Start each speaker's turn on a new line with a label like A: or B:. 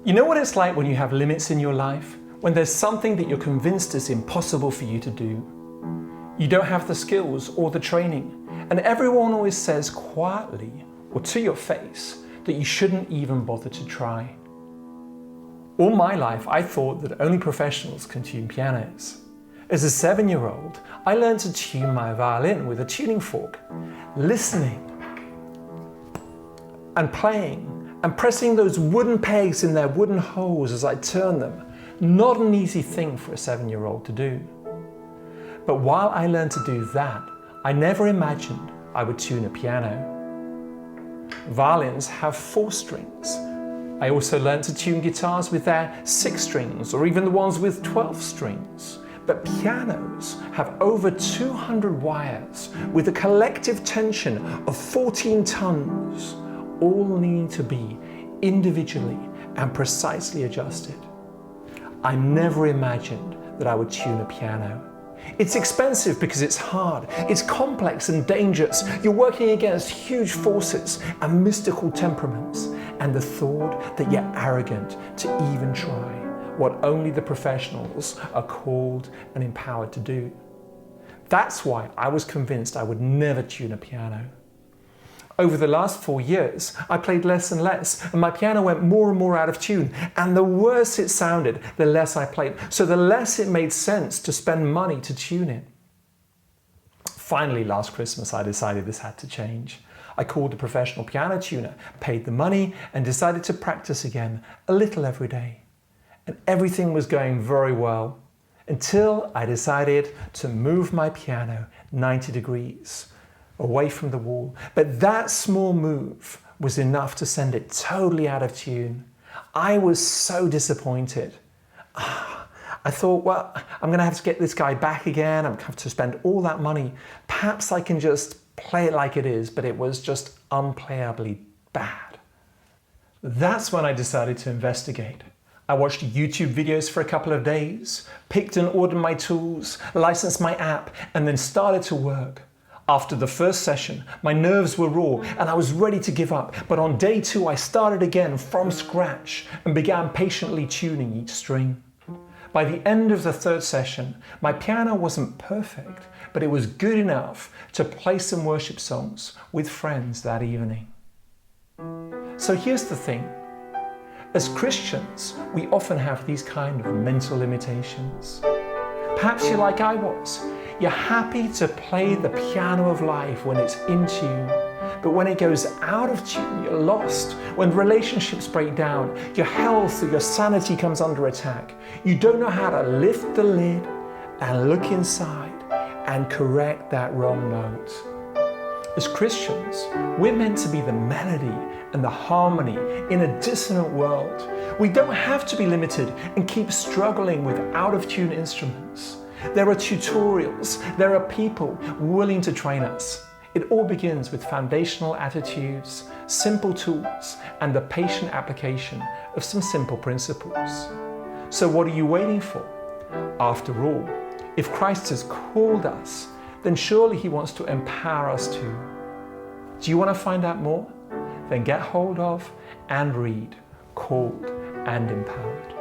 A: You know what it's like when you have limits in your life? When there's something that you're convinced is impossible for you to do. You don't have the skills or the training, and everyone always says quietly or to your face that you shouldn't even bother to try. All my life I thought that only professionals can tune pianos. As a 7-year-old, I learned to tune my violin with a tuning fork, listening and playing and pressing those wooden pegs in their wooden holes as I turned them. Not an easy thing for a 7-year-old to do. But while I learned to do that, I never imagined I would tune a piano. Violins have 4 strings. I also learned to tune guitars with their 6 strings, or even the ones with 12 strings. But pianos have over 200 wires with a collective tension of 14 tons, all needing to be individually and precisely adjusted. I never imagined that I would tune a piano. It's expensive because it's hard, it's complex and dangerous. You're working against huge forces and mystical temperaments, and the thought that you're arrogant to even try what only the professionals are called and empowered to do. That's why I was convinced I would never tune a piano. Over the last 4 years, I played less and less, and my piano went more and more out of tune. And the worse it sounded, the less I played. So the less it made sense to spend money to tune it. Finally, last Christmas, I decided this had to change. I called a professional piano tuner, paid the money, and decided to practice again, a little every day. And everything was going very well, until I decided to move my piano 90 degrees. Away from the wall. But that small move was enough to send it totally out of tune. I was so disappointed. I thought, well, I'm going to have to get this guy back again. I'm going to have to spend all that money. Perhaps I can just play it like it is, but it was just unplayably bad. That's when I decided to investigate. I watched YouTube videos for a couple of days, picked and ordered my tools, licensed my app, and then started to work. After the first session, my nerves were raw and I was ready to give up. But on day 2, I started again from scratch and began patiently tuning each string. By the end of the 3rd session, my piano wasn't perfect, but it was good enough to play some worship songs with friends that evening. So here's the thing. As Christians, we often have these kind of mental limitations. Perhaps you're like I was. You're happy to play the piano of life when it's in tune, but when it goes out of tune, you're lost. When relationships break down, your health or your sanity comes under attack. You don't know how to lift the lid and look inside and correct that wrong note. As Christians, we're meant to be the melody and the harmony in a dissonant world. We don't have to be limited and keep struggling with out-of-tune instruments. There are tutorials, there are people willing to train us. It all begins with foundational attitudes, simple tools, and the patient application of some simple principles. So what are you waiting for? After all, if Christ has called us, then surely He wants to empower us too. Do you want to find out more? Then get hold of and read Called and Empowered.